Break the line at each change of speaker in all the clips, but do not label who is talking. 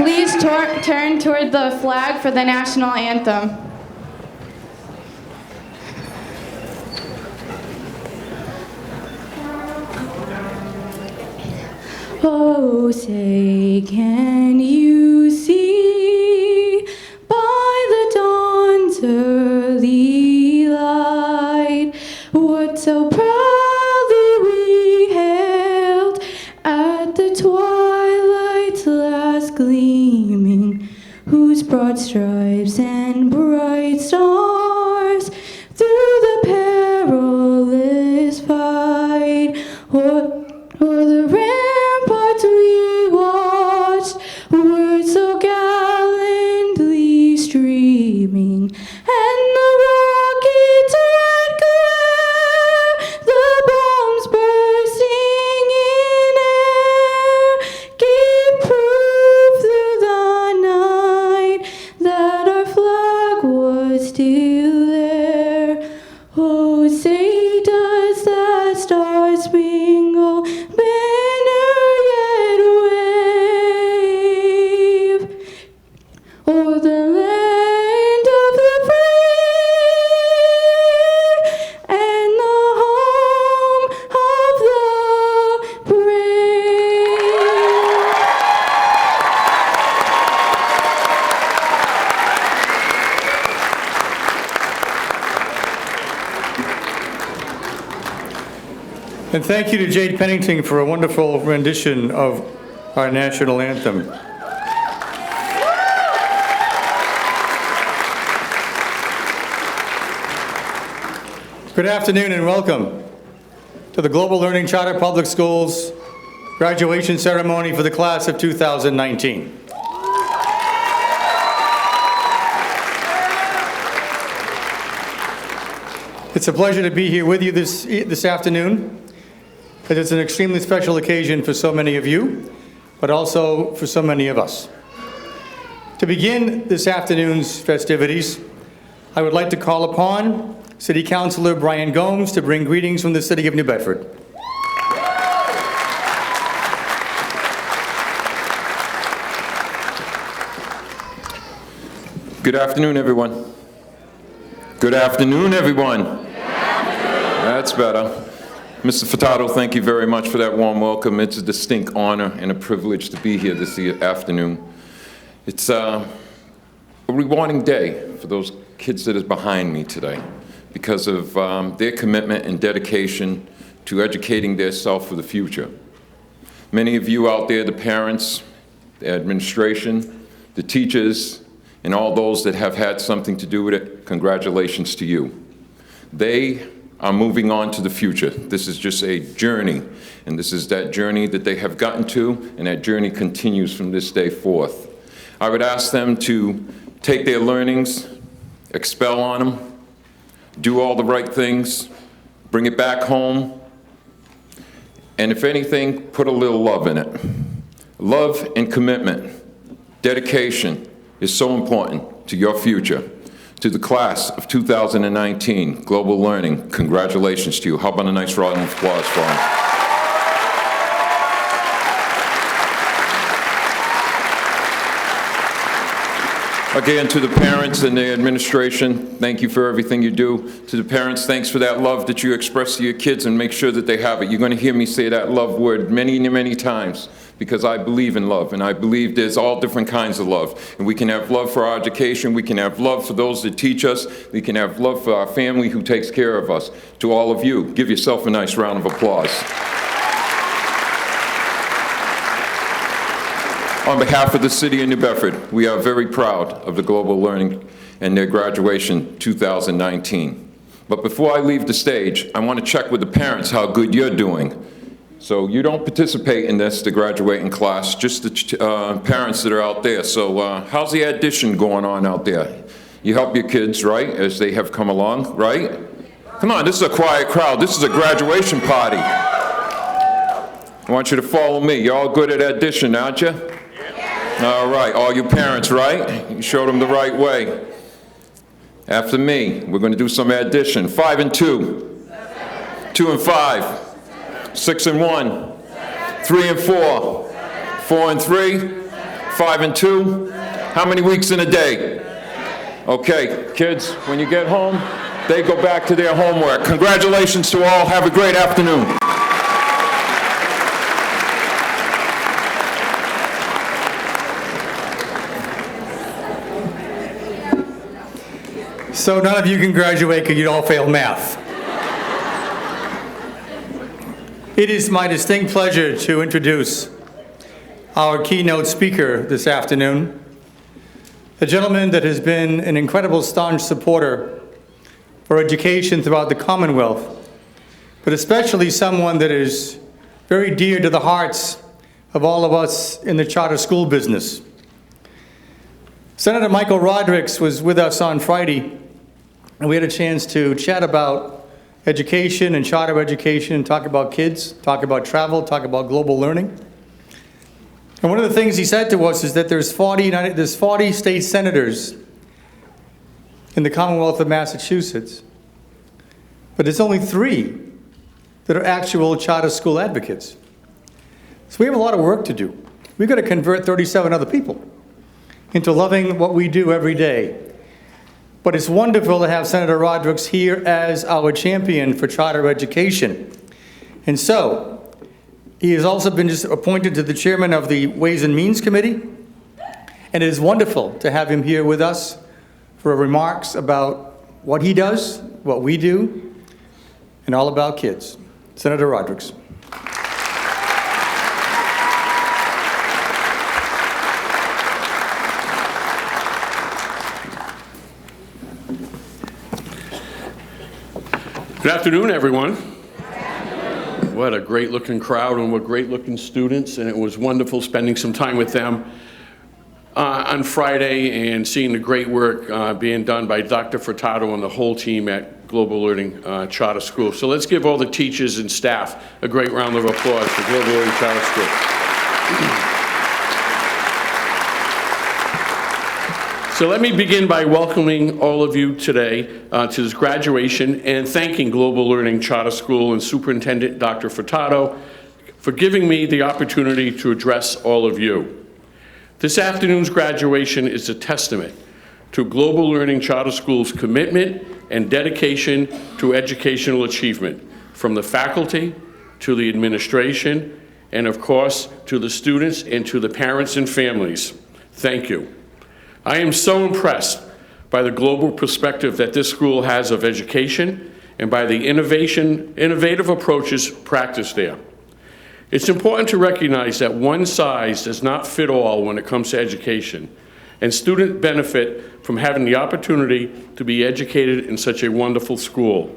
Please turn toward the flag for the national anthem. Oh, say, can you see by the dawn's early light what so proudly we hailed at the twilight's last gleaming, whose broad stripes and bright stars through the perilous fight o'er the ramparts we watched were so gallantly streaming, and the rockets' red glare, the bombs bursting in air, gave proof through the night that our flag was still there. Oh, say does that star-spangled banner yet wave o'er the land of the free and the home of the brave?
And thank you to Jade Pennington for a wonderful rendition of our national anthem. Good afternoon and welcome to the Global Learning Charter Public Schools graduation ceremony for the class of 2019. It's a pleasure to be here with you this afternoon, because it's an extremely special occasion for so many of you, but also for so many of us. To begin this afternoon's festivities, I would like to call upon City Councilor Brian Gomes to bring greetings from the City of New Bedford.
Good afternoon, everyone. Good afternoon, everyone. Good afternoon. That's better. Mr. Furtado, thank you very much for that warm welcome. It's a distinct honor and a privilege to be here this afternoon. It's a rewarding day for those kids that is behind me today because of their commitment and dedication to educating their self for the future. Many of you out there, the parents, the administration, the teachers, and all those that have had something to do with it, congratulations to you. They are moving on to the future. This is just a journey, and this is that journey that they have gotten to, and that journey continues from this day forth. I would ask them to take their learnings, expel on them, do all the right things, bring it back home, and if anything, put a little love in it. Love and commitment, dedication is so important to your future. To the class of 2019, Global Learning, congratulations to you. How about a nice round of applause for them? Again, to the parents and the administration, thank you for everything you do. To the parents, thanks for that love that you express to your kids, and make sure that they have it. You're going to hear me say that love word many, many times, because I believe in love, and I believe there's all different kinds of love. And we can have love for our education, we can have love for those that teach us, we can have love for our family who takes care of us. To all of you, give yourself a nice round of applause. On behalf of the City of New Bedford, we are very proud of the Global Learning and their graduation 2019. But before I leave the stage, I want to check with the parents how good you're doing. So you don't participate in this, the graduating class, just the parents that are out there. So how's the addition going on out there? You help your kids, right, as they have come along, right? Come on, this is a quiet crowd. This is a graduation party. I want you to follow me. You're all good at addition, aren't you? All right, all you parents, right? You showed them the right way. After me, we're going to do some addition. 5 and 2. 2 and 5. 6 and 1. 3 and 4. 4 and 3. 5 and 2? How many weeks in a day? Okay, kids, when you get home, they go back to their homework. Congratulations to all. Have a great afternoon.
So none of you can graduate because you all failed math. It is my distinct pleasure to introduce our keynote speaker this afternoon, a gentleman that has been an incredible staunch supporter for education throughout the Commonwealth, but especially someone that is very dear to the hearts of all of us in the charter school business. Senator Michael Rodricks was with us on Friday, and we had a chance to chat about education and charter education, talk about kids, talk about travel, talk about global learning. And one of the things he said to us is that there's 40 state senators in the Commonwealth of Massachusetts, but there's only 3 that are actual charter school advocates. So we have a lot of work to do. We've got to convert 37 other people into loving what we do every day. But it's wonderful to have Senator Rodricks here as our champion for charter education. And so, he has also been just appointed to the chairman of the Ways and Means Committee, and it is wonderful to have him here with us for remarks about what he does, what we do, and all about kids. Senator Rodricks.
Good afternoon, everyone. What a great looking crowd and what great looking students, and it was wonderful spending some time with them on Friday and seeing the great work being done by Dr. Furtado and the whole team at Global Learning Charter School. So let's give all the teachers and staff a great round of applause for Global Learning Charter School. So let me begin by welcoming all of you today to this graduation and thanking Global Learning Charter School and Superintendent Dr. Furtado for giving me the opportunity to address all of you. This afternoon's graduation is a testament to Global Learning Charter School's commitment and dedication to educational achievement, from the faculty to the administration, and of course to the students and to the parents and families. Thank you. I am so impressed by the global perspective that this school has of education and by the innovative approaches practiced there. It's important to recognize that one size does not fit all when it comes to education, and students benefit from having the opportunity to be educated in such a wonderful school.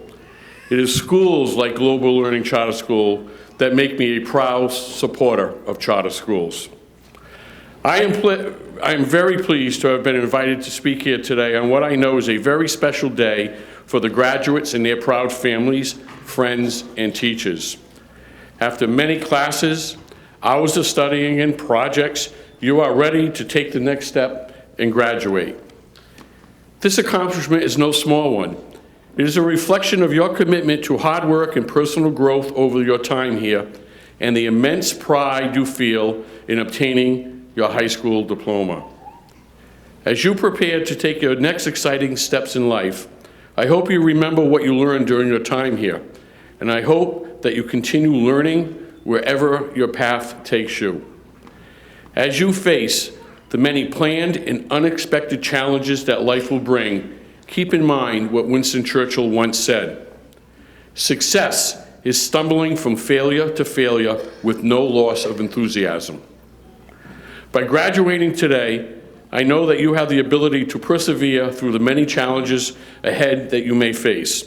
It is schools like Global Learning Charter School that make me a proud supporter of charter schools. I am very pleased to have been invited to speak here today on what I know is a very special day for the graduates and their proud families, friends, and teachers. After many classes, hours of studying, and projects, you are ready to take the next step and graduate. This accomplishment is no small one. It is a reflection of your commitment to hard work and personal growth over your time here, and the immense pride you feel in obtaining your high school diploma. As you prepare to take your next exciting steps in life, I hope you remember what you learned during your time here, and I hope that you continue learning wherever your path takes you. As you face the many planned and unexpected challenges that life will bring, keep in mind what Winston Churchill once said: "Success is stumbling from failure to failure with no loss of enthusiasm." By graduating today, I know that you have the ability to persevere through the many challenges ahead that you may face.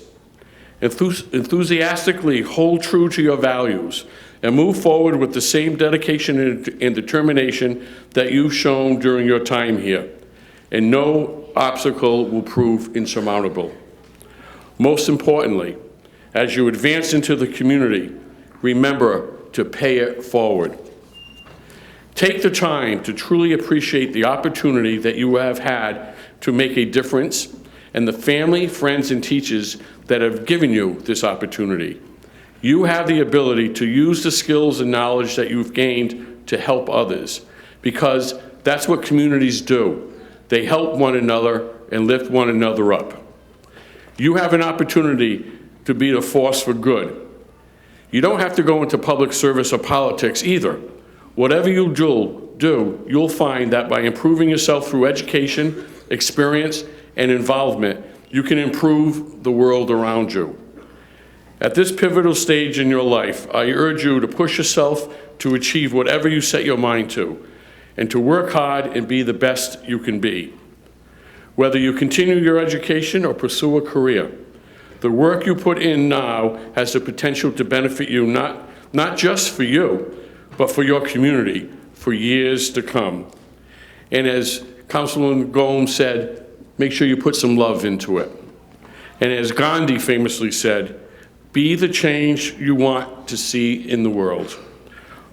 Enthusiastically hold true to your values and move forward with the same dedication and determination that you've shown during your time here, and no obstacle will prove insurmountable. Most importantly, as you advance into the community, remember to pay it forward. Take the time to truly appreciate the opportunity that you have had to make a difference and the family, friends, and teachers that have given you this opportunity. You have the ability to use the skills and knowledge that you've gained to help others, because That's what communities do. They help one another and lift one another up. You have an opportunity to be a force for good. You don't have to go into public service or politics either. Whatever you do, you'll find that by improving yourself through education, experience, and involvement, you can improve the world around you. At this pivotal stage in your life, I urge you to push yourself to achieve whatever you set your mind to, and to work hard and be the best you can be. Whether you continue your education or pursue a career, the work you put in now has the potential to benefit you not just for you, but for your community for years to come. And as Councilman Gomes said, make sure you put some love into it. And as Gandhi famously said, be the change you want to see in the world.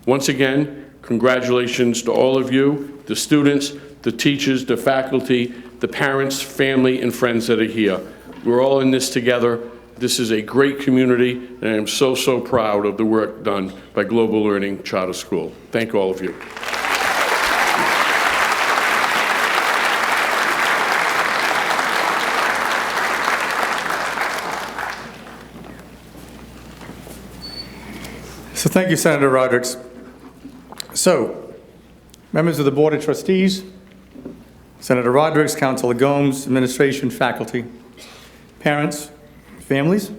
Once again, congratulations to all of you, the students, the teachers, the faculty, the parents, family, and friends that are here. We're all in this together. This is a great community, and I am so, so proud of the work done by Global Learning Charter School. Thank all of you.
So thank you, Senator Rodricks. So, members of the Board of Trustees, Senator Rodricks, Councilor Gomes, administration, faculty, parents, families,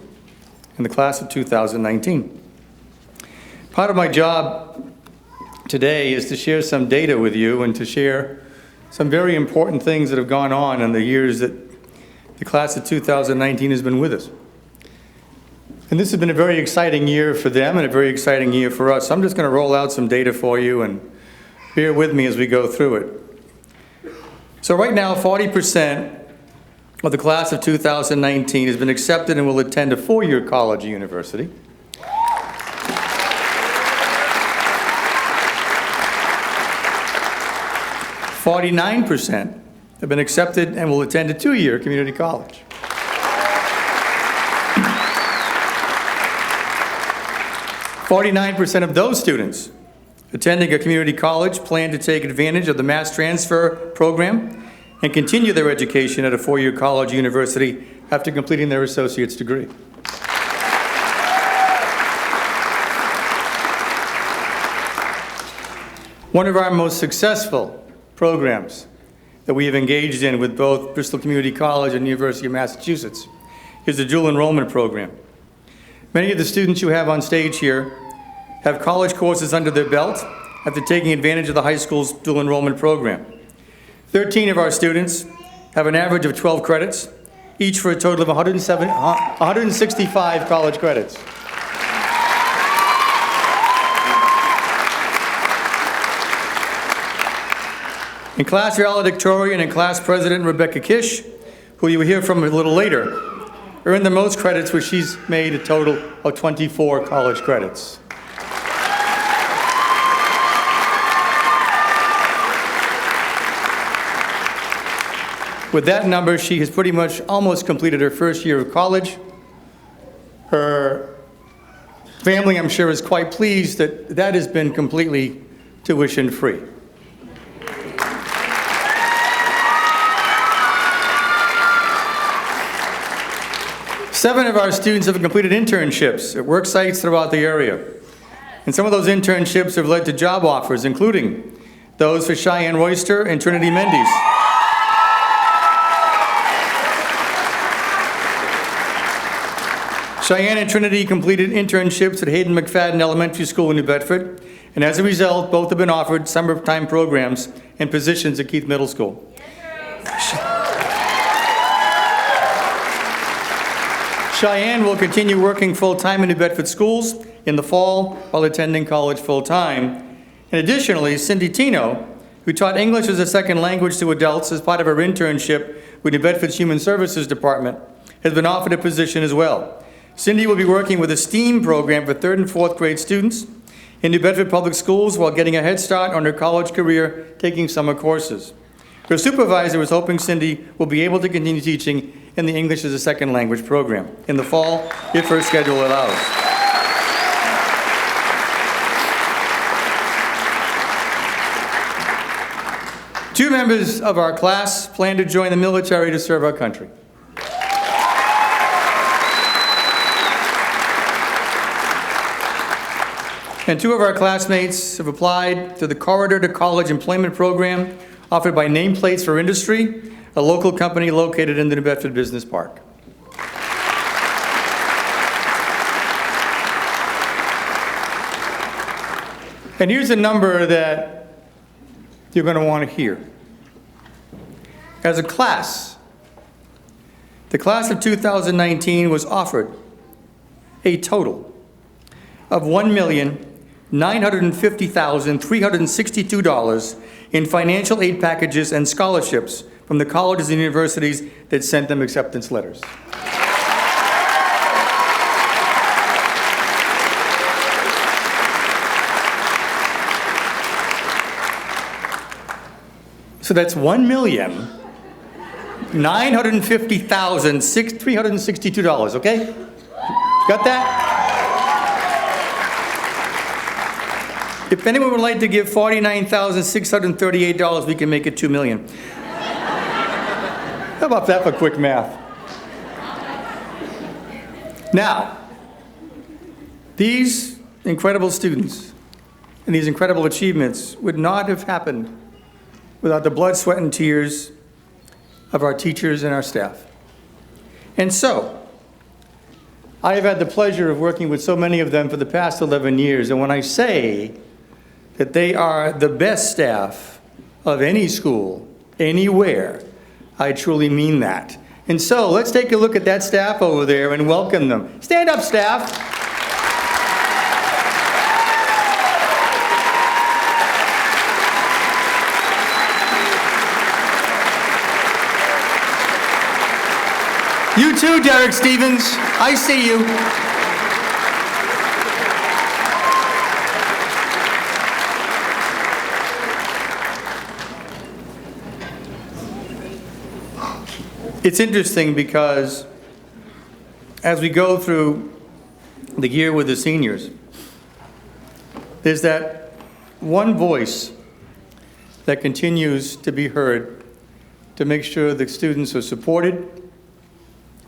and the class of 2019. Part of my job today is to share some data with you and to share some very important things that have gone on in the years that the class of 2019 has been with us. And this has been a very exciting year for them and a very exciting year for us. So I'm just going to roll out some data for you and bear with me as we go through it. So right now, 40% of the class of 2019 has been accepted and will attend a four-year college or university. 49% have been accepted and will attend a two-year community college. 49% of those students attending a community college plan to take advantage of the mass transfer program and continue their education at a four-year college or university after completing their associate's degree. One of our most successful programs that we have engaged in with both Bristol Community College and the University of Massachusetts is the dual enrollment program. Many of the students you have on stage here have college courses under their belt after taking advantage of the high school's dual enrollment program. 13 of our students have an average of 12 credits, each for a total of 165 college credits. And class valedictorian and class president Rebecca Kish, who you will hear from a little later, earned the most credits, where she's made a total of 24 college credits. With that number, she has pretty much almost completed her first year of college. Her family, I'm sure, is quite pleased that that has been completely tuition-free. Seven of our students have completed internships at work sites throughout the area. And some of those internships have led to job offers, including those for Cheyenne Royster and Trinity Mendes. Cheyenne and Trinity completed internships at Hayden McFadden Elementary School in New Bedford, and as a result, both have been offered summertime programs and positions at Keith Middle School. Cheyenne will continue working full-time in New Bedford schools in the fall while attending college full-time. And additionally, Cindy Tino, who taught English as a second language to adults as part of her internship with New Bedford's Human Services Department, has been offered a position as well. Cindy will be working with a STEAM program for 3rd and 4th grade students in New Bedford Public Schools while getting a head start on her college career, taking summer courses. Her supervisor is hoping Cindy will be able to continue teaching in the English as a second language program in the fall, if her schedule allows. 2 members of our class plan to join the military to serve our country. And 2 of our classmates have applied to the Corridor to College Employment Program offered by Nameplates for Industry, a local company located in the New Bedford Business Park. And here's a number that you're going to want to hear. As a class, the class of 2019 was offered a total of $1,950,362 in financial aid packages and scholarships from the colleges and universities that sent them acceptance letters. So that's $1,950,362, okay? Got that? If anyone would like to give $49,638, we can make it $2 million. How about that for quick math? Now, these incredible students and these incredible achievements would not have happened without the blood, sweat, and tears of our teachers and our staff. And so, I have had the pleasure of working with so many of them for the past 11 years, and when I say that they are the best staff of any school, anywhere, I truly mean that. And so, let's take a look at that staff over there and welcome them. Stand up, staff. You too, Derek Stevens. I see you. It's interesting because as we go through the year with the seniors, there's that one voice that continues to be heard to make sure the students are supported.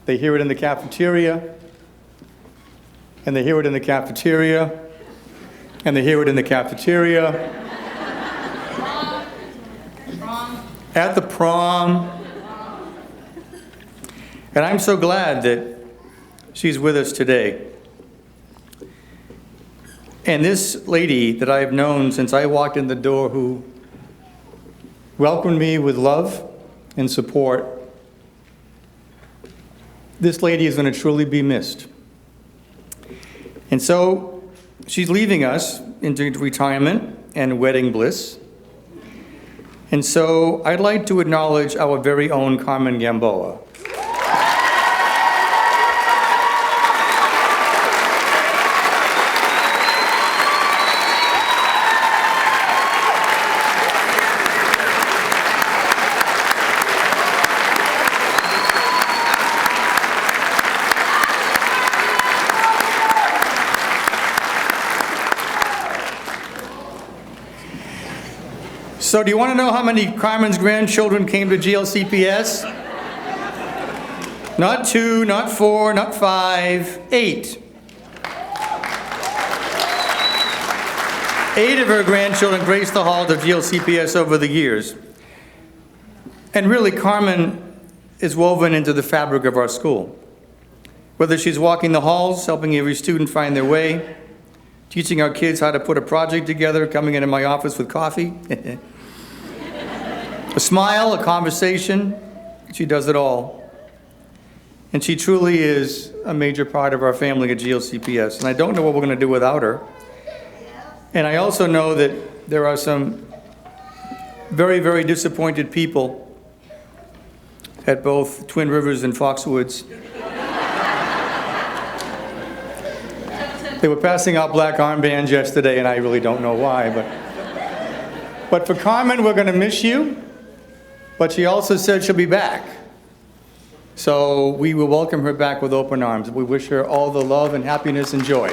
They hear it in the cafeteria, and they hear it in the cafeteria, and they hear it in the cafeteria, at the prom. And I'm so glad that she's with us today. And this lady that I have known since I walked in the door, who welcomed me with love and support, this lady is going to truly be missed. And so she's leaving us into retirement and wedding bliss. And so I'd like to acknowledge our very own Carmen Gamboa. So do you want to know how many Carmen's grandchildren came to GLCPS? Not 2, not 4, not 5, 8. 8 of her grandchildren graced the halls of GLCPS over the years. And really, Carmen is woven into the fabric of our school. Whether she's walking the halls, helping every student find their way, teaching our kids how to put a project together, coming into my office with coffee, a smile, a conversation, she does it all. And she truly is a major part of our family at GLCPS. And I don't know what we're going to do without her. And I also know that there are some very, very disappointed people at both Twin Rivers and Foxwoods. They were passing out black armbands yesterday, and I really don't know why. But for Carmen, we're going to miss you. But she also said she'll be back. So we will welcome her back with open arms. We wish her all the love and happiness and joy.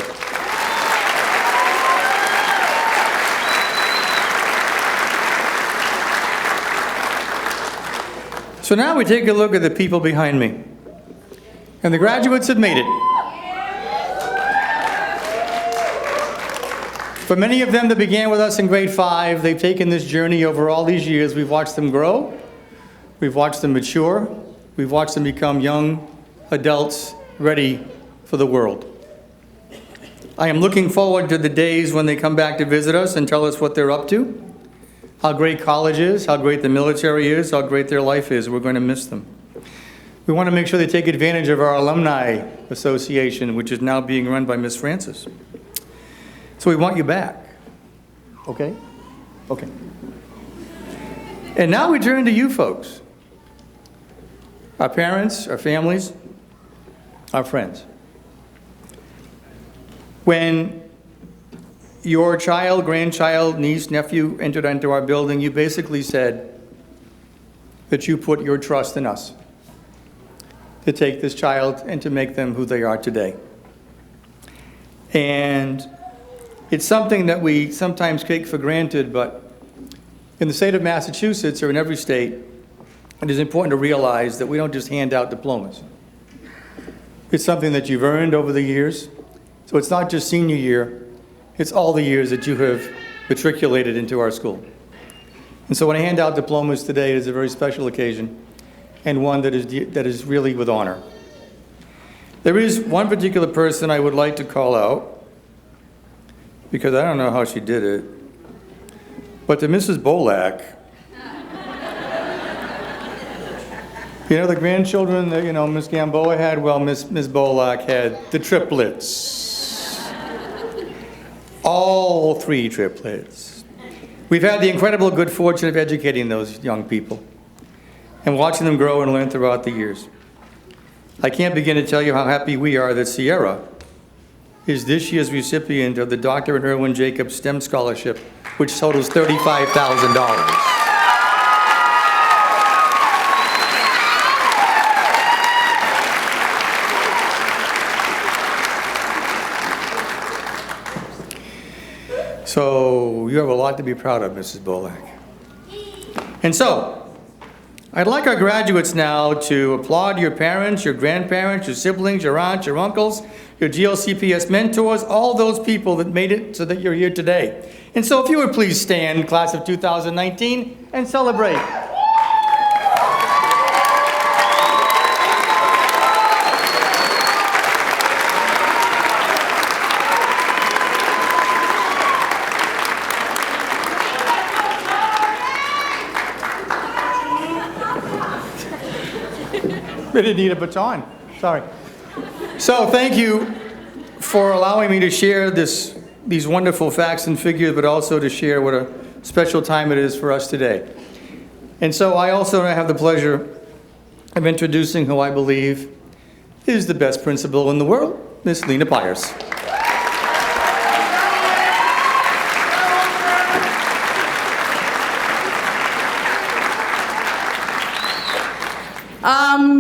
So now we take a look at the people behind me. And the graduates have made it. For many of them that began with us in grade 5, they've taken this journey over all these years. We've watched them grow. We've watched them mature. We've watched them become young adults ready for the world. I am looking forward to the days when they come back to visit us and tell us what they're up to, how great college is, how great the military is, how great their life is. We're going to miss them. We want to make sure they take advantage of our Alumni Association, which is now being run by Miss Francis. So we want you back. Okay? Okay. And now we turn to you folks. Our parents, our families, our friends. When your child, grandchild, niece, nephew entered into our building, you basically said that you put your trust in us to take this child and to make them who they are today. And it's something that we sometimes take for granted, but in the state of Massachusetts, or in every state, it is important to realize that we don't just hand out diplomas. It's something that you've earned over the years. So it's not just senior year, it's all the years that you have matriculated into our school. And so when I hand out diplomas today, it is a very special occasion and one that is really with honor. There is one particular person I would like to call out, because I don't know how she did it, but to Mrs. Bolak. You know, the grandchildren that, Miss Gamboa had, well, Miss Bolak had the triplets. All 3 triplets. We've had the incredible good fortune of educating those young people and watching them grow and learn throughout the years. I can't begin to tell you how happy we are that Sierra is this year's recipient of the Dr. and Erwin Jacobs STEM Scholarship, which totals $35,000. So you have a lot to be proud of, Mrs. Bolak. And so, I'd like our graduates now to applaud your parents, your grandparents, your siblings, your aunts, your uncles, your GLCPS mentors, all those people that made it so that you're here today. And so if you would please stand, class of 2019, and celebrate. I didn't need a baton. Sorry. So thank you for allowing me to share these wonderful facts and figures, but also to share what a special time it is for us today. And so I also have the pleasure of introducing who I believe is the best principal in the world, Miss Lena Pyers.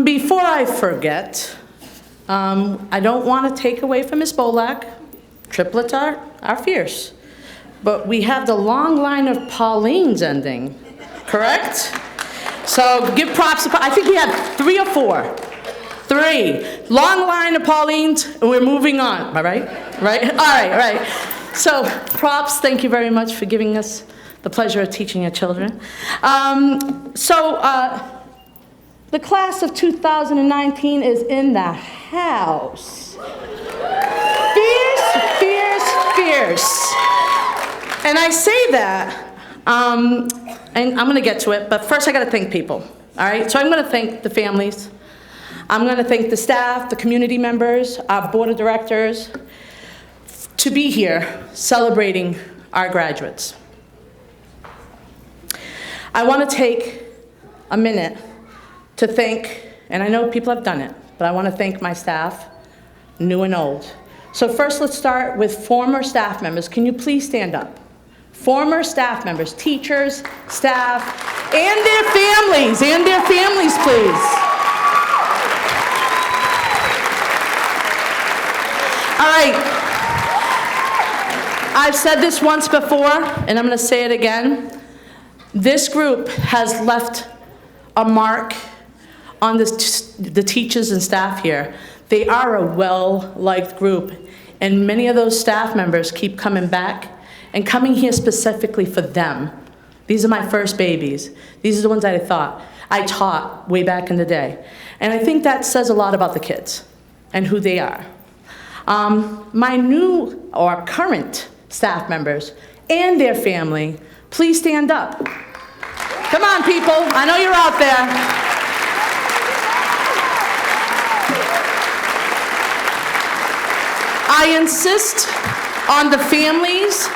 Before I forget, I don't want to take away from Ms. Bolak. Triplets are fierce. But we have the long line of Paulines ending, correct? So give props to, I think we have 3 or 4. 3. Long line of Paulines, and we're moving on. Am I right? Right? All right. So props, thank you very much for giving us the pleasure of teaching your children. The class of 2019 is in the house. Fierce. And I say that, and I'm going to get to it, but first I got to thank people, all right? So I'm going to thank the families. I'm going to thank the staff, the community members, our board of directors, to be here celebrating our graduates. I want to take a minute to thank, and I know people have done it, but I want to thank my staff, new and old. So first, let's start with former staff members. Can you please stand up? Former staff members, teachers, staff, and their families, please. All right. I've said this once before, and I'm going to say it again. This group has left a mark on the teachers and staff here. They are a well-liked group, and many of those staff members keep coming back and coming here specifically for them. These are my first babies. These are the ones that I taught way back in the day. And I think that says a lot about the kids and who they are. My new or current staff members and their family, please stand up. Come on, people, I know you're out there. I insist on the families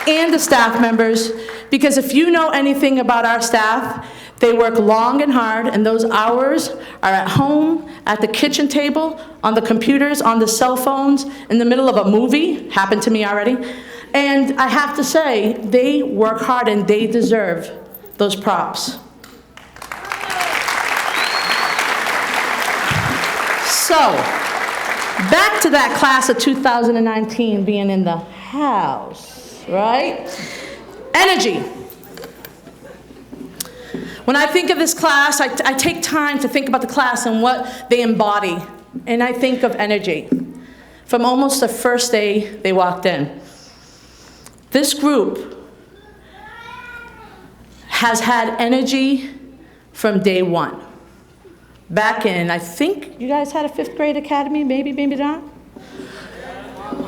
and the staff members, because if you know anything about our staff, they work long and hard, and those hours are at home, at the kitchen table, on the computers, on the cell phones, in the middle of a movie, happened to me already. And I have to say, they work hard and they deserve those props. So, back to that class of 2019 being in the house, right? Energy. When I think of this class, I take time to think about the class and what they embody. And I think of energy. From almost the first day they walked in. This group has had energy from day one. Back in, I think you guys had a 5th grade academy, maybe not?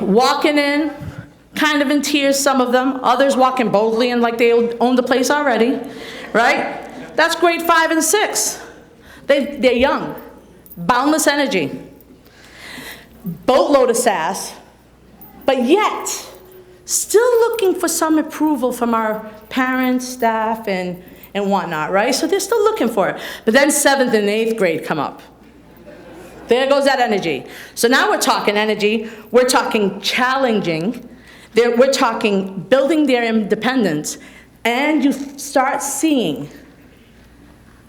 Walking in, kind of in tears, some of them. Others walking boldly and like they own the place already, right? That's grade 5 and 6. They're young. Boundless energy. Boatload of sass. But yet, still looking for some approval from our parents, staff, and whatnot, right? So they're still looking for it. But then 7th and 8th grade come up. There goes that energy. So now we're talking energy. We're talking challenging. We're talking building their independence. And you start seeing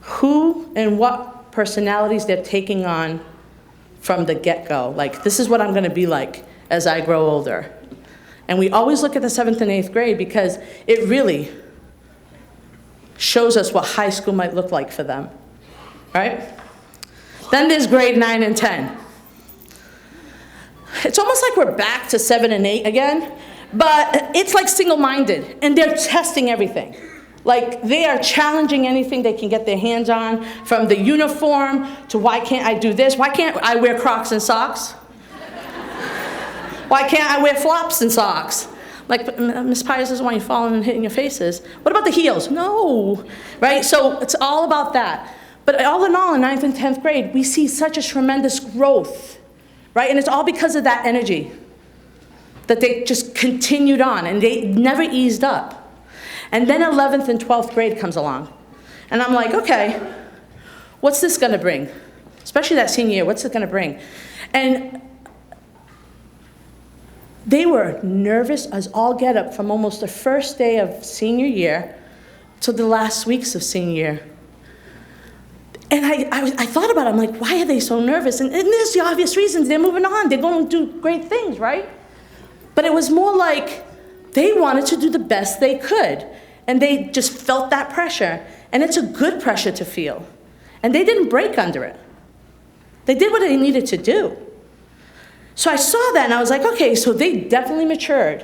who and what personalities they're taking on from the get-go. Like, this is what I'm going to be like as I grow older. And we always look at the 7th and 8th grade because it really shows us what high school might look like for them, right? Then there's grade 9 and 10. It's almost like we're back to 7 and 8 again, but it's like single-minded, and they're testing everything. Like, they are challenging anything they can get their hands on, from the uniform to why can't I do this? Why can't I wear Crocs and socks? Why can't I wear flops and socks? Like, Miss Pius doesn't want you falling and hitting your faces. What about the heels? No, right? So it's all about that. But all in all, in 9th and 10th grade, we see such a tremendous growth, right? And it's all because of that energy that they just continued on, and they never eased up. And then 11th and 12th grade comes along. And I'm like, okay, what's this gonna bring? Especially that senior year, what's it gonna bring? And they were nervous as all get up from almost the first day of senior year to the last weeks of senior year. And I thought about it, I'm like, why are they so nervous? And there's the obvious reasons, they're moving on, they're going to do great things, right? But it was more like they wanted to do the best they could. And they just felt that pressure. And it's a good pressure to feel. And they didn't break under it. They did what they needed to do. So I saw that and I was like, okay, so they definitely matured.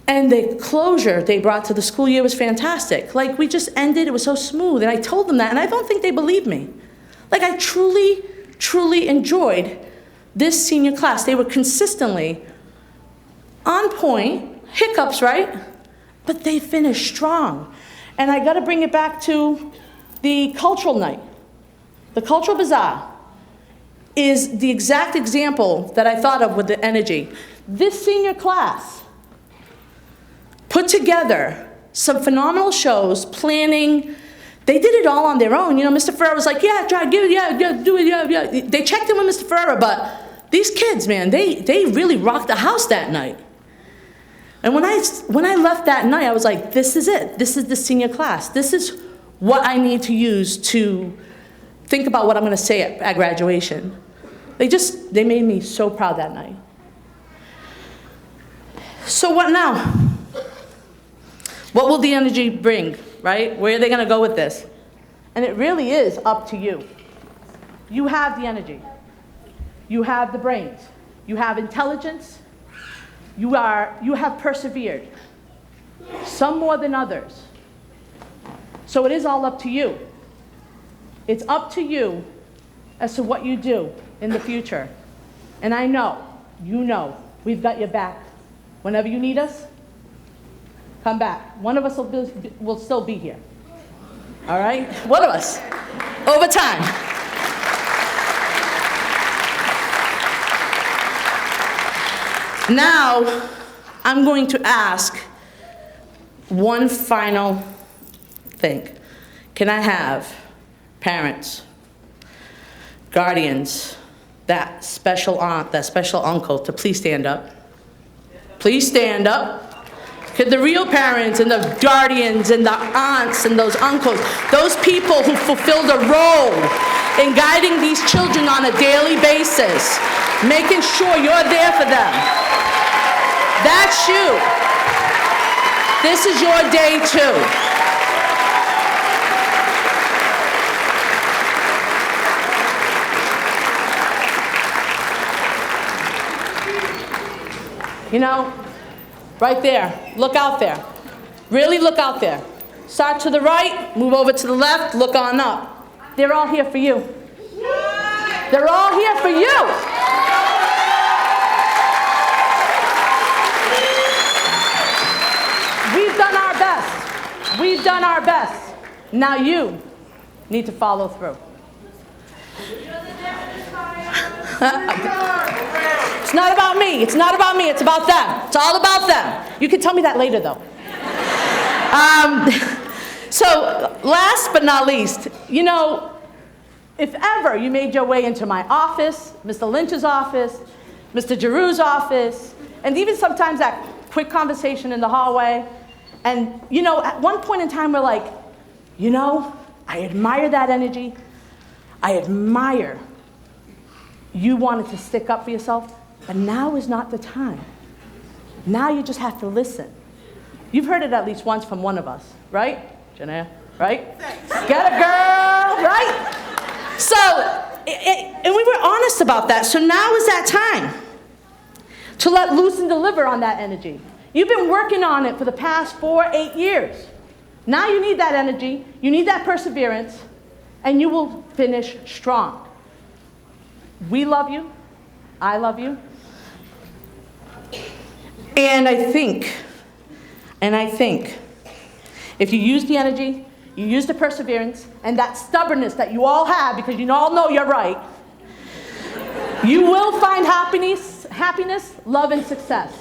And the closure they brought to the school year was fantastic. Like, we just ended, it was so smooth. And I told them that, and I don't think they believed me. Like, I truly, truly enjoyed this senior class. They were consistently on point, hiccups, right? But they finished strong. And I gotta bring it back to the cultural night. The cultural bazaar is the exact example that I thought of with the energy. This senior class put together some phenomenal shows, planning. They did it all on their own. You know, Mr. Ferreira was like, yeah, try, give it, yeah, do it, yeah. They checked in with Mr. Ferreira, but these kids, man, they really rocked the house that night. And when I left that night, I was like, this is it. This is the senior class. This is what I need to use to think about what I'm going to say at graduation. They made me so proud that night. So what now? What will the energy bring, right? Where are they going to go with this? And it really is up to you. You have the energy. You have the brains. You have intelligence. You have persevered. Some more than others. So it is all up to you. It's up to you as to what you do in the future. And I know, you know, we've got your back. Whenever you need us, come back. One of us will still be here. All right? One of us. Over time. Now, I'm going to ask one final thing. Can I have parents, guardians, that special aunt, that special uncle to please stand up? Please stand up. Could the real parents and the guardians and the aunts and those uncles, those people who fulfilled a role in guiding these children on a daily basis, making sure you're there for them. That's you. This is your day too. You know, right there, look out there. Really look out there. Start to the right, move over to the left, look on up. They're all here for you. They're all here for you. We've done our best. We've done our best. Now you need to follow through. It's not about me. It's not about me. It's about them. It's all about them. You can tell me that later, though. So, last but not least, you know, if ever you made your way into my office, Mr. Lynch's office, Mr. Giroux's office, and even sometimes that quick conversation in the hallway, and, you know, at one point in time, we're like, you know, I admire that energy. I admire you wanted to stick up for yourself. But now is not the time. Now you just have to listen. You've heard it at least once from one of us, right? Janaea, right? Get it, girl, right? So, and we were honest about that. So now is that time to let loose and deliver on that energy. You've been working on it for the past 8 years. Now you need that energy, you need that perseverance, and you will finish strong. We love you. I love you. And I think, if you use the energy, you use the perseverance, and that stubbornness that you all have, because you all know you're right, you will find happiness, love, and success.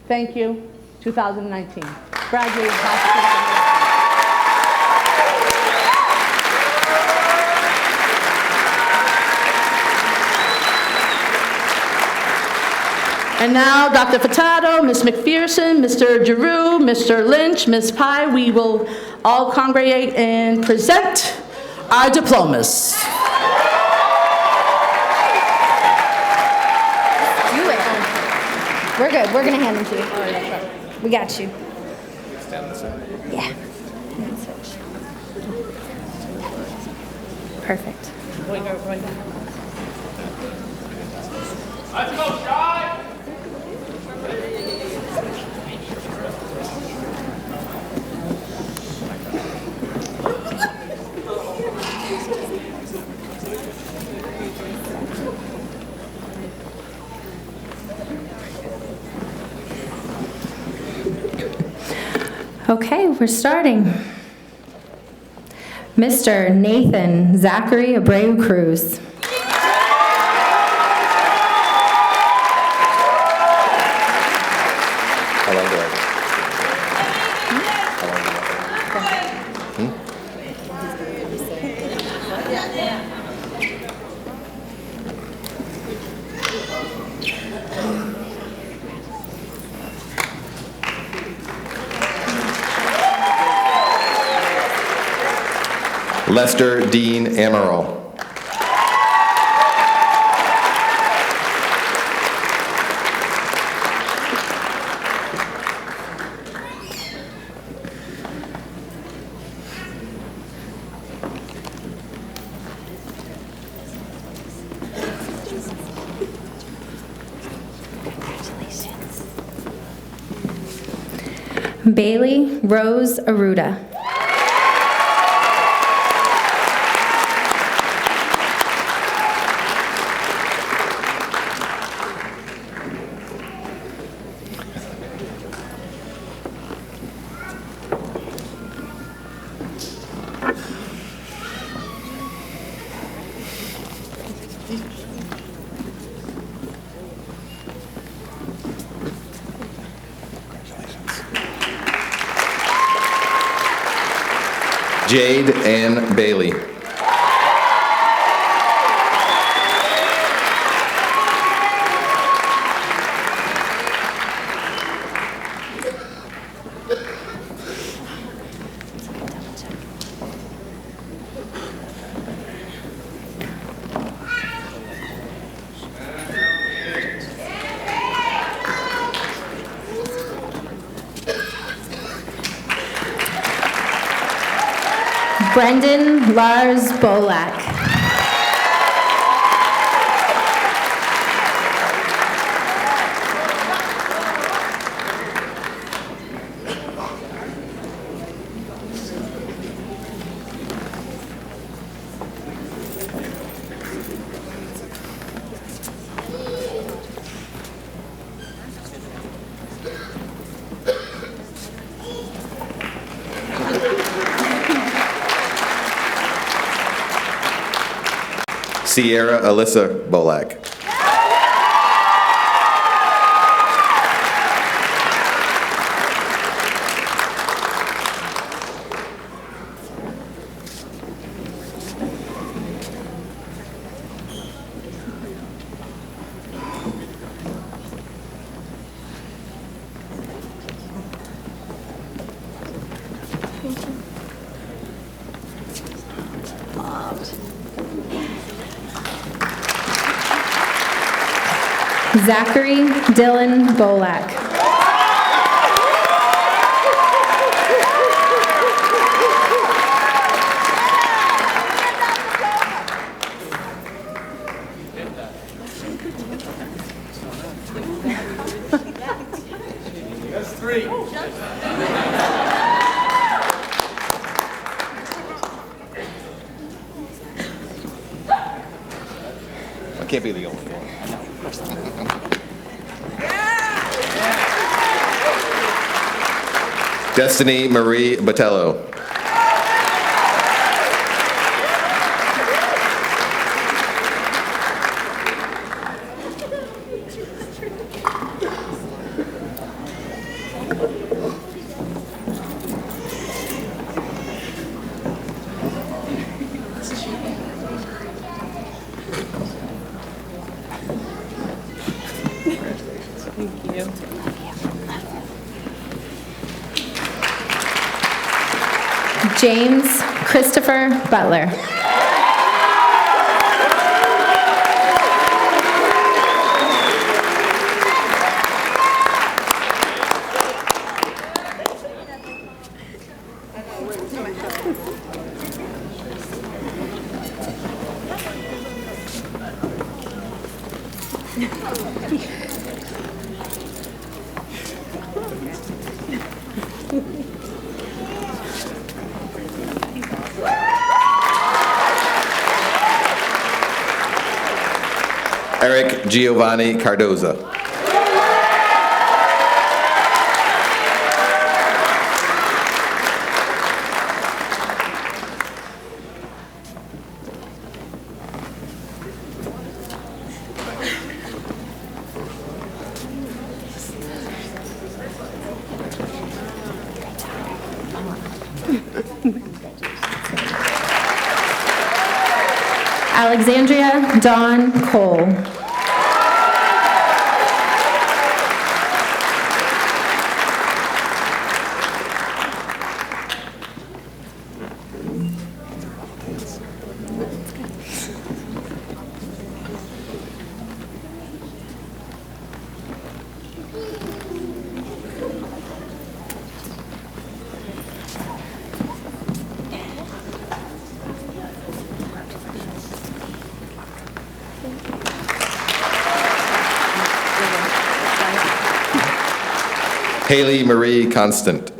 Thank you, 2019. Graduating class. And now, Dr. Furtado, Ms. McPherson, Mr. Giroux, Mr. Lynch, Ms. Pye, we will all congregate and present our diplomas.
Do it. We're good. We're going to hand them to you. We got you. Yeah. Perfect.
Let's go, Shy!
Okay, we're starting. Mr. Nathan Zachary Abreu Cruz.
Lester Dean Amaral.
Bailey Rose Aruda.
Jade Ann Bailey.
Brendan Lars Bolak.
Sierra Alyssa Bolak.
Zachary Dylan Bolak.
That's three.
I can't be the only one. Destiny Marie Botello.
James Christopher Butler. Eric Giovanni Cardoza. Alexandria Dawn Cole.
Haley Marie Constant.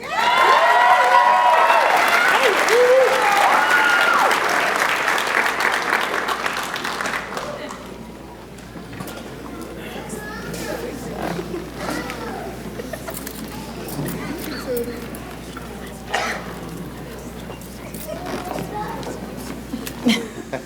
Cindy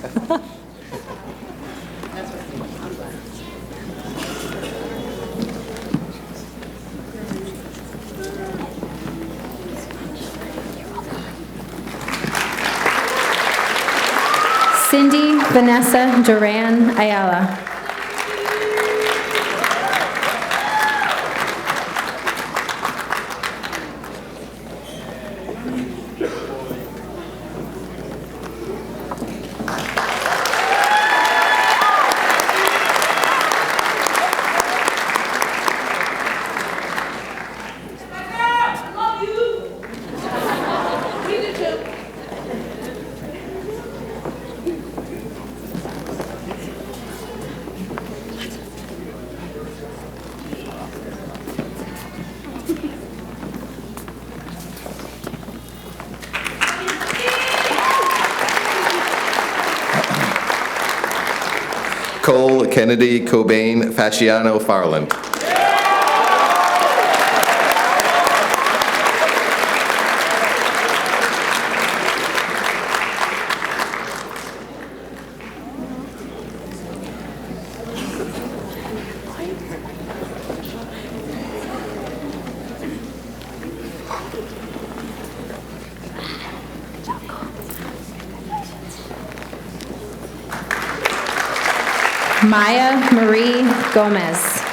Vanessa Duran Ayala.
Cole Kennedy Cobain Fasciano Farland.
Maya Marie Gomez.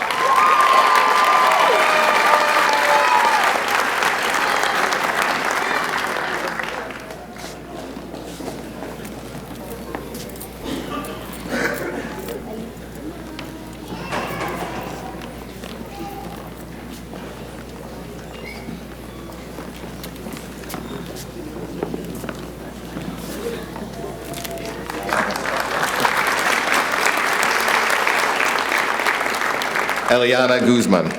Eliana Guzman.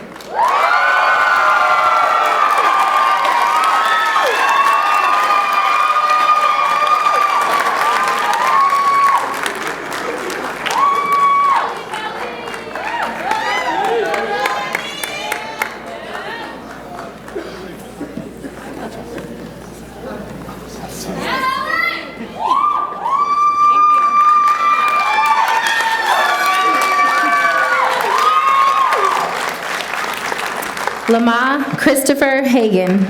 Lamar Christopher Hagan.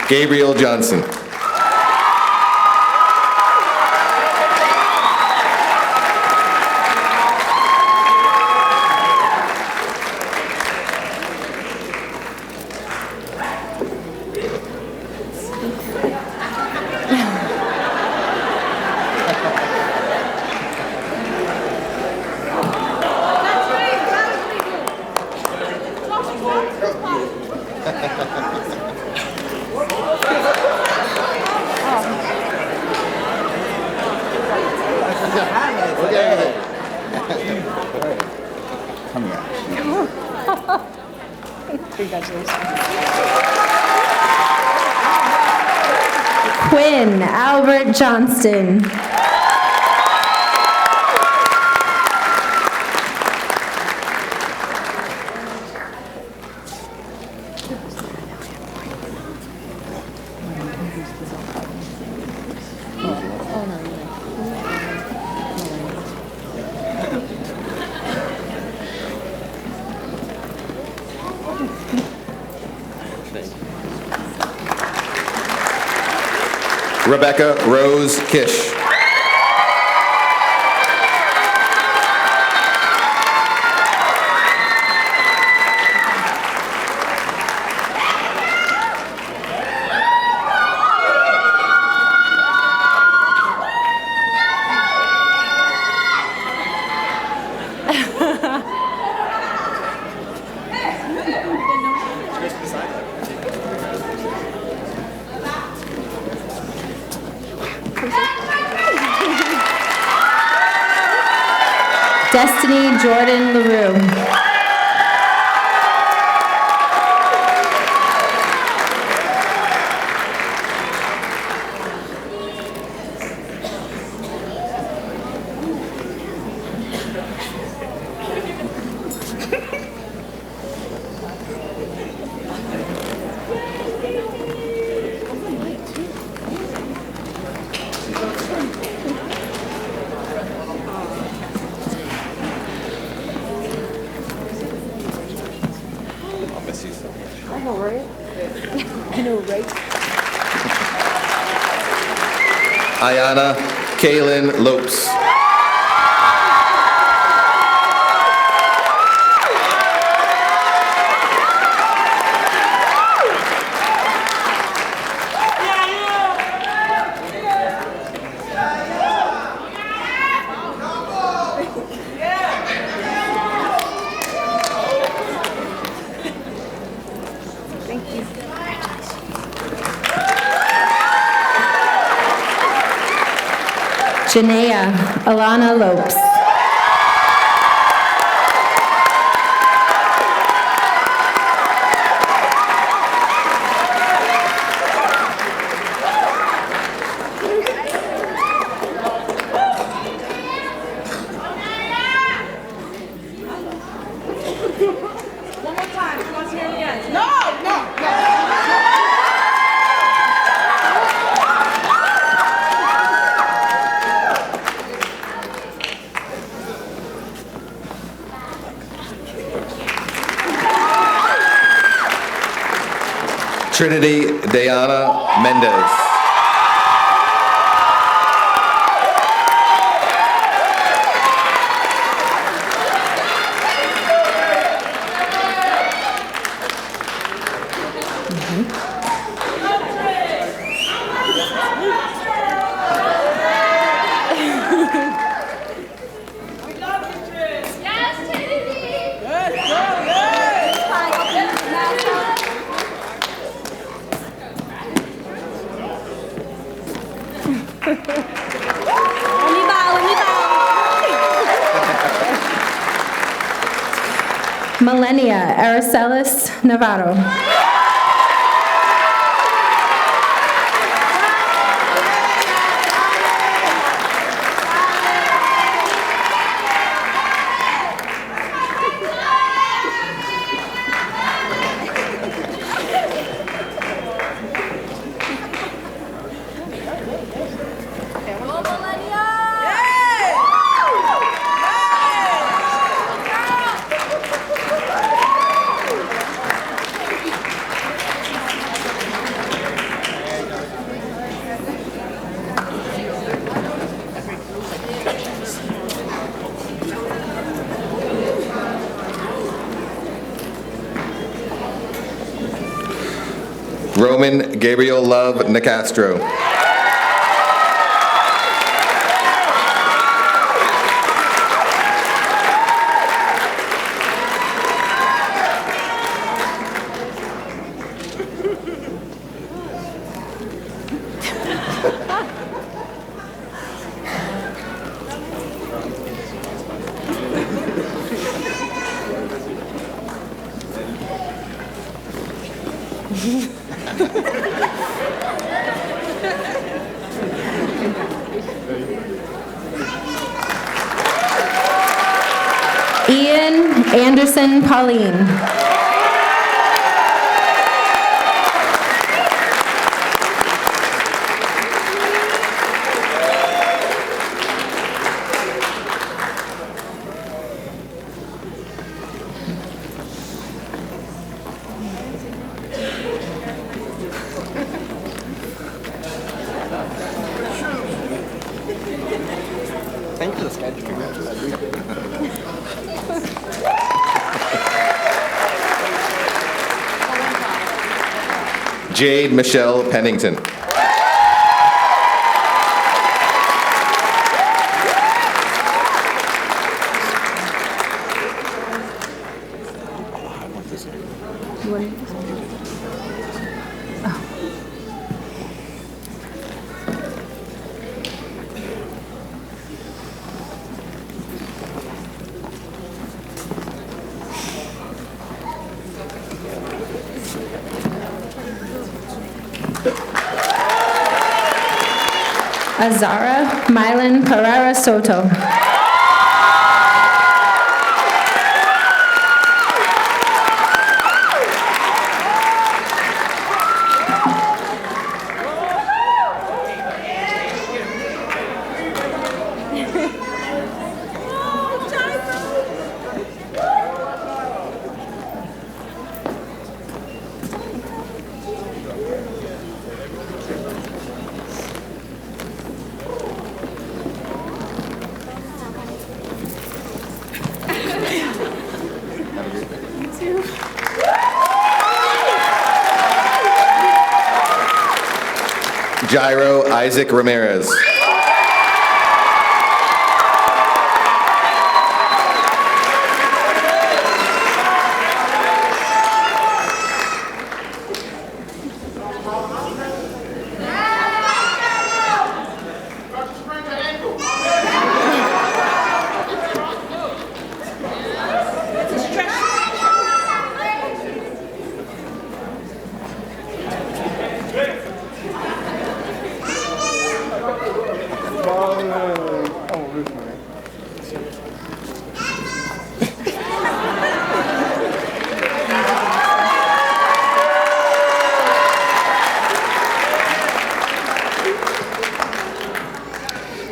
Gabriel Johnson. Quinn Albert Johnston. Rebecca Rose Kish. Destiny Jordan LaRue. Ayana Kaylin Lopes. Janaea Alana Lopes. Trinity Diana Mendez. Millennia Aracelis Navarro. Roman Gabriel Love Nicastro. Ian Anderson Pauline.
Thank you for the schedule.
Jade Michelle Pennington. Azara Mylan Pereira Soto. Jairo Isaac Ramirez.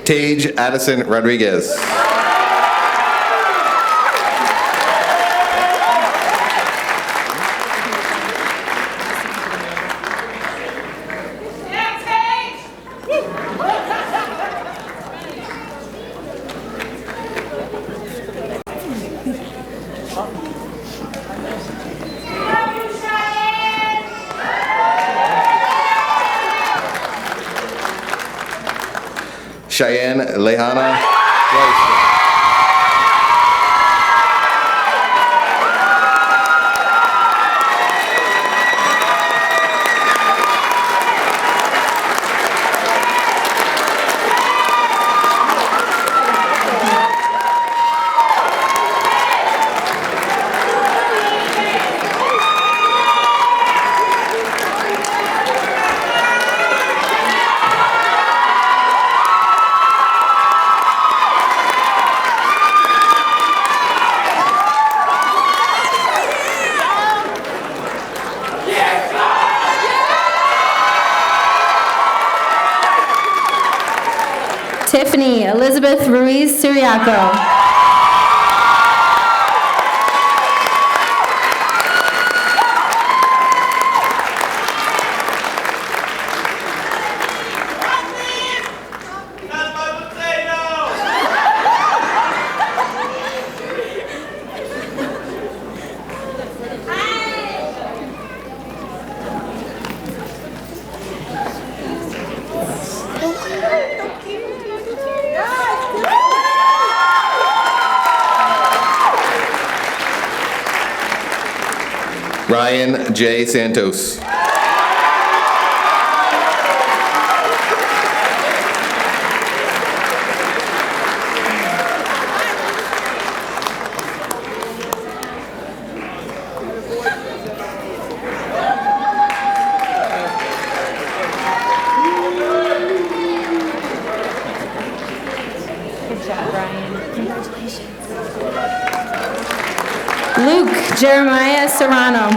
Tage Addison Rodriguez. Cheyenne Lehana Royster. Tiffany Elizabeth Ruiz Siriaco. Ryan J. Santos. Luke Jeremiah Serrano.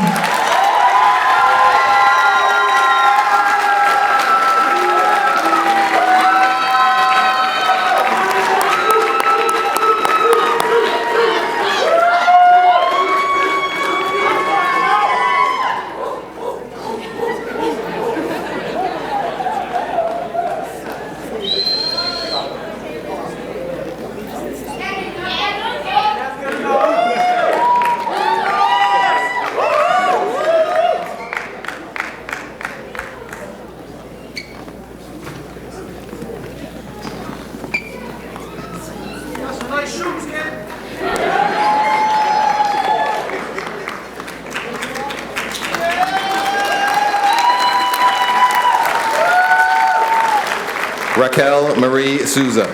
Raquel Marie Souza.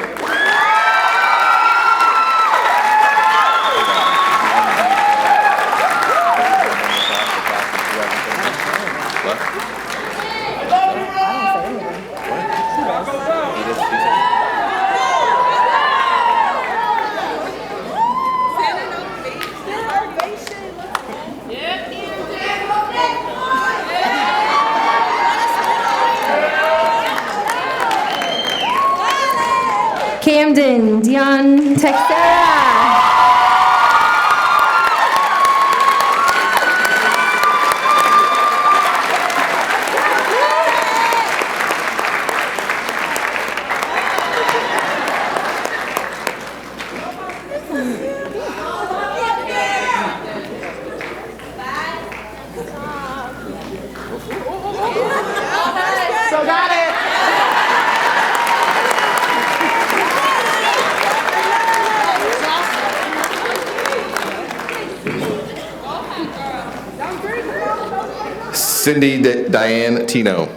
Camden, Dion Texera. Cindy Diane Tino.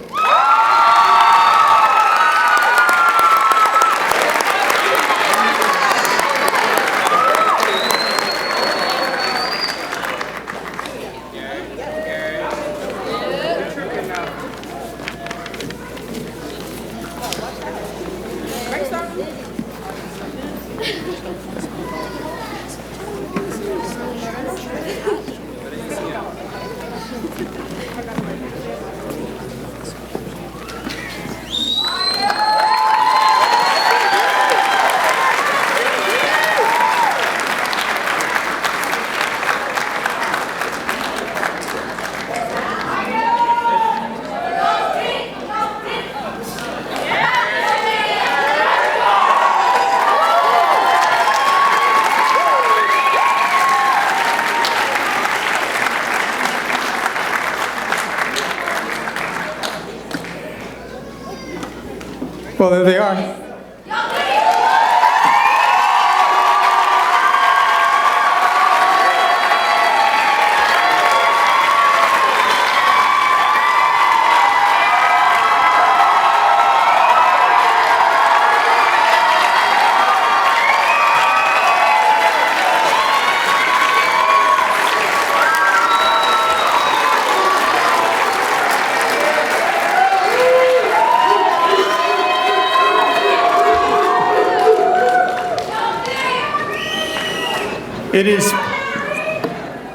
Well, there they are.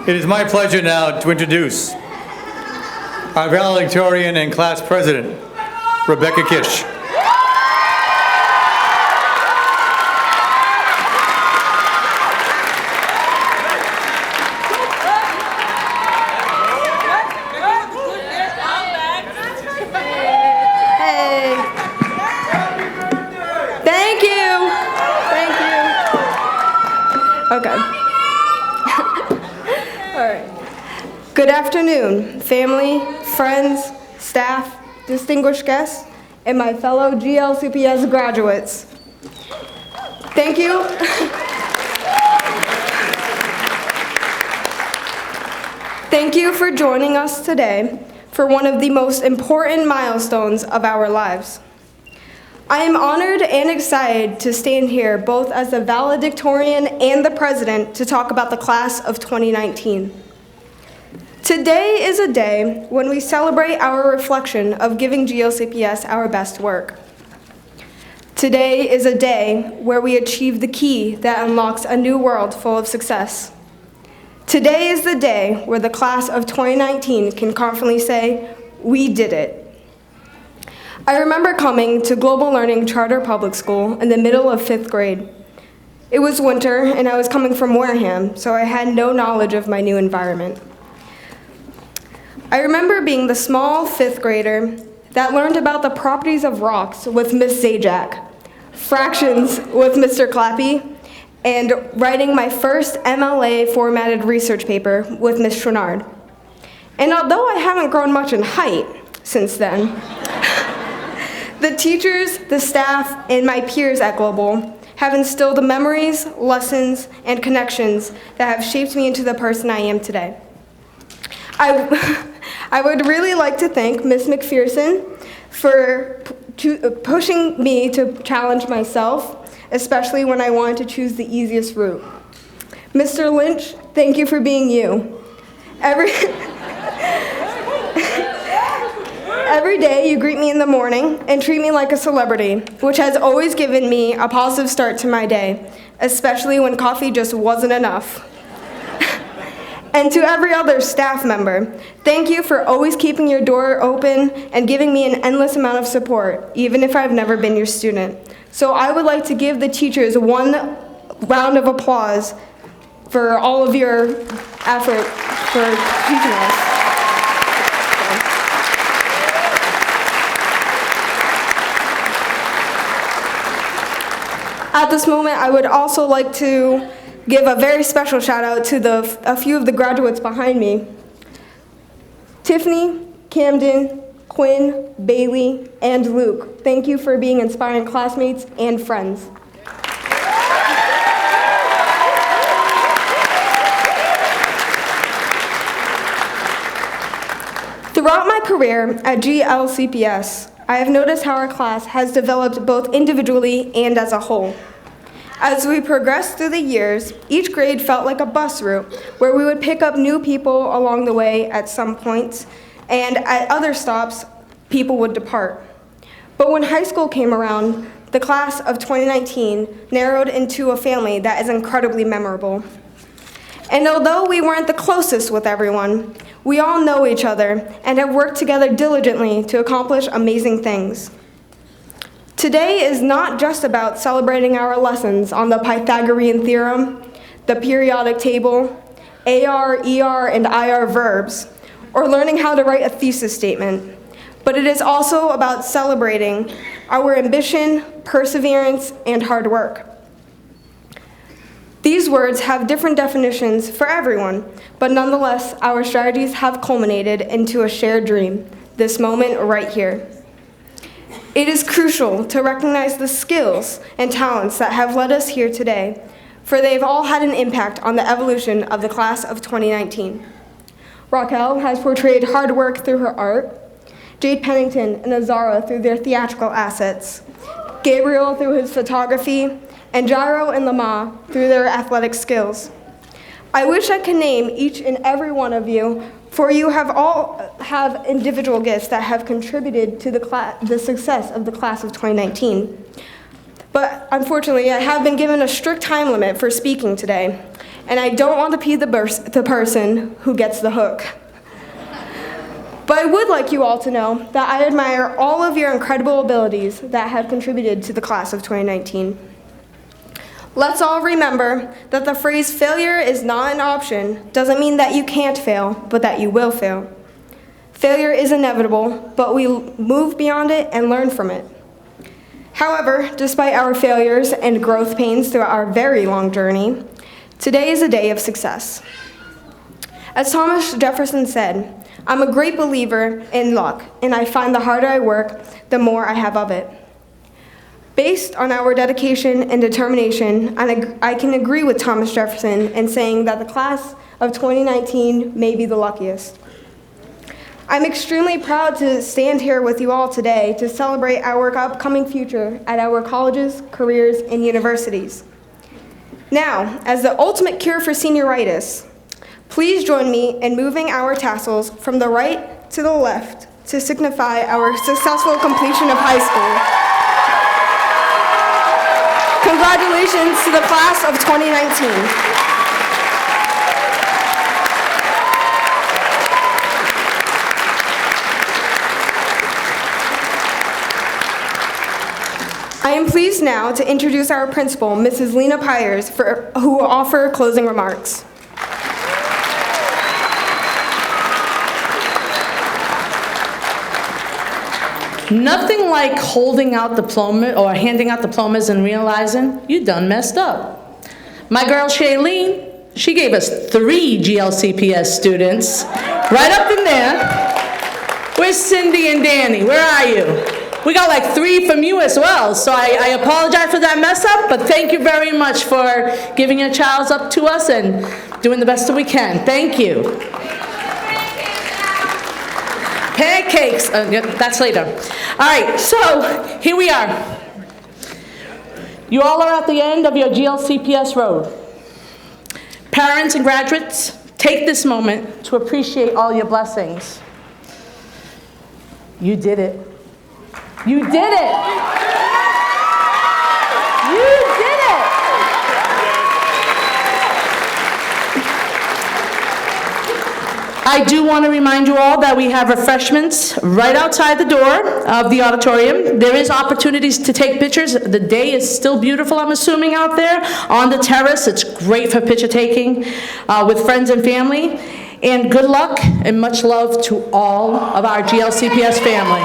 It is my pleasure now to introduce our valedictorian and class president, Rebecca Kish.
Hey. Thank you. Thank you. Okay. All right. Good afternoon, family, friends, staff, distinguished guests, and my fellow GLCPS graduates. Thank you. Thank you for joining us today for one of the most important milestones of our lives. I am honored and excited to stand here both as the valedictorian and the president to talk about the class of 2019. Today is a day when we celebrate our reflection of giving GLCPS our best work. Today is a day where we achieve the key that unlocks a new world full of success. Today is the day where the class of 2019 can confidently say, "We did it." I remember coming to Global Learning Charter Public School in the middle of 5th grade. It was winter and I was coming from Wareham, so I had no knowledge of my new environment. I remember being the small 5th grader that learned about the properties of rocks with Miss Zajac, fractions with Mr. Clappy, and writing my first MLA formatted research paper with Miss Trenard. And although I haven't grown much in height since then, the teachers, the staff, and my peers at Global have instilled the memories, lessons, and connections that have shaped me into the person I am today. I would really like to thank Ms. McPherson for pushing me to challenge myself, especially when I wanted to choose the easiest route. Mr. Lynch, thank you for being you. Every day you greet me in the morning and treat me like a celebrity, which has always given me a positive start to my day, especially when coffee just wasn't enough. And to every other staff member, thank you for always keeping your door open and giving me an endless amount of support, even if I've never been your student. So I would like to give the teachers one round of applause for all of your effort for teaching us. At this moment, I would also like to give a very special shout out to a few of the graduates behind me. Tiffany, Camden, Quinn, Bailey, and Luke. Thank you for being inspiring classmates and friends. Throughout my career at GLCPS, I have noticed how our class has developed both individually and as a whole. As we progressed through the years, each grade felt like a bus route where we would pick up new people along the way at some points, and at other stops, people would depart. But when high school came around, the class of 2019 narrowed into a family that is incredibly memorable. And although we weren't the closest with everyone, we all know each other and have worked together diligently to accomplish amazing things. Today is not just about celebrating our lessons on the Pythagorean theorem, the periodic table, AR, ER, and IR verbs, or learning how to write a thesis statement, but it is also about celebrating our ambition, perseverance, and hard work. These words have different definitions for everyone, but nonetheless, our strategies have culminated into a shared dream, this moment right here. It is crucial to recognize the skills and talents that have led us here today, for they've all had an impact on the evolution of the class of 2019. Raquel has portrayed hard work through her art, Jade Pennington and Azara through their theatrical assets, Gabriel through his photography, and Jairo and Lama through their athletic skills. I wish I could name each and every one of you, for you all have individual gifts that have contributed to the success of the class of 2019. But unfortunately, I have been given a strict time limit for speaking today, and I don't want to be the person who gets the hook. But I would like you all to know that I admire all of your incredible abilities that have contributed to the class of 2019. Let's all remember that the phrase failure is not an option doesn't mean that you can't fail, but that you will fail. Failure is inevitable, but we move beyond it and learn from it. However, despite our failures and growth pains throughout our very long journey, today is a day of success. As Thomas Jefferson said, I'm a great believer in luck, and I find the harder I work, the more I have of it. Based on our dedication and determination, I can agree with Thomas Jefferson in saying that the class of 2019 may be the luckiest. I'm extremely proud to stand here with you all today to celebrate our upcoming future at our colleges, careers, and universities. Now, as the ultimate cure for senioritis, please join me in moving our tassels from the right to the left to signify our successful completion of high school. Congratulations to the class of 2019. I am pleased now to introduce our principal, Mrs. Lena Pyers, who will offer closing remarks.
Nothing like holding out diploma or handing out diplomas and realizing you done messed up. My girl Shailene, she gave us 3 GLCPS students right up in there. Where's Cindy and Danny? Where are you? We got like 3 from you as well, so I apologize for that mess up, but thank you very much for giving your child up to us and doing the best that we can. Thank you. Pancakes, that's later. All right, so here we are. You all are at the end of your GLCPS road. Parents and graduates, take this moment to appreciate all your blessings. You did it. You did it. You did it. I do want to remind you all that we have refreshments right outside the door of the auditorium. There is opportunities to take pictures. The day is still beautiful, I'm assuming, out there on the terrace. It's great for picture taking with friends and family. And good luck and much love to all of our GLCPS family.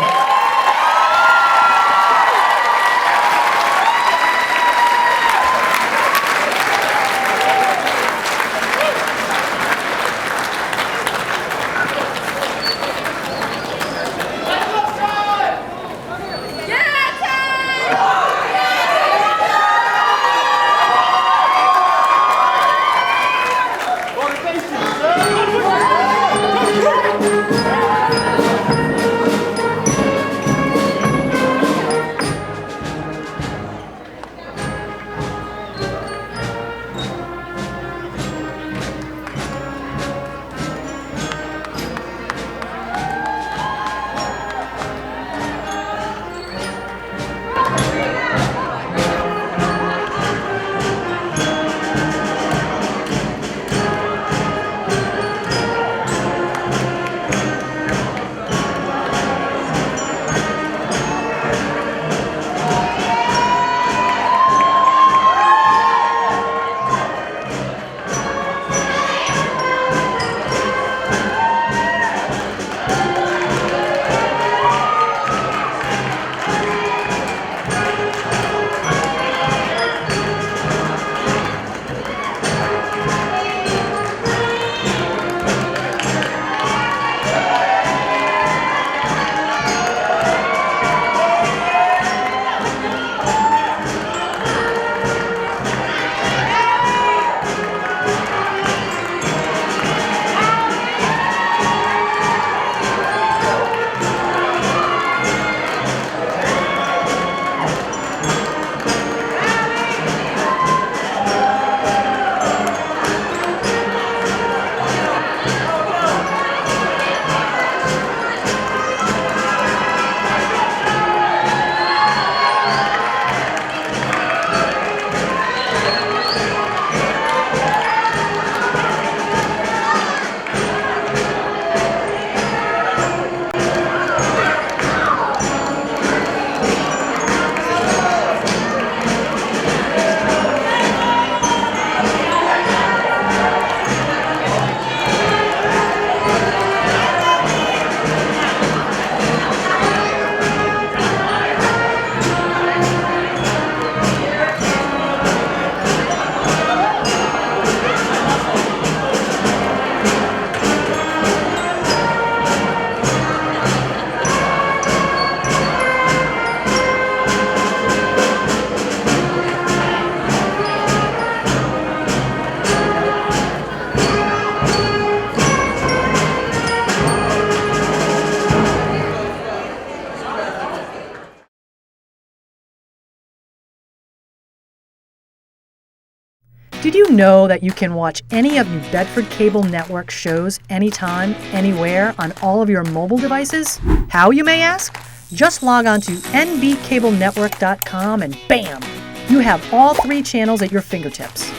Did you know that you can watch any of New Bedford Cable Network shows anytime, anywhere on all of your mobile devices? How, you may ask? Just log on to nbcablenetwork.com and bam! You have all 3 channels at your fingertips: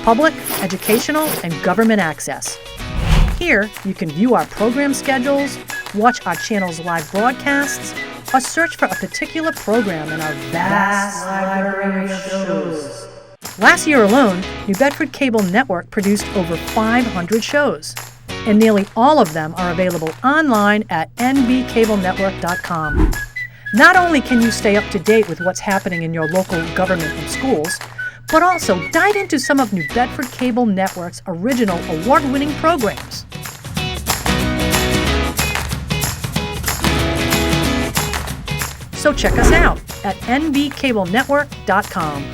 public, educational, and government access. Here, you can view our program schedules, watch our channel's live broadcasts, or search for a particular program in our vast library of shows. Last year alone, New Bedford Cable Network produced over 500 shows, and nearly all of them are available online at nbcablenetwork.com. Not only can you stay up to date with what's happening in your local government and schools, but also dive into some of New Bedford Cable Network's original award-winning programs. So check us out at nbcablenetwork.com.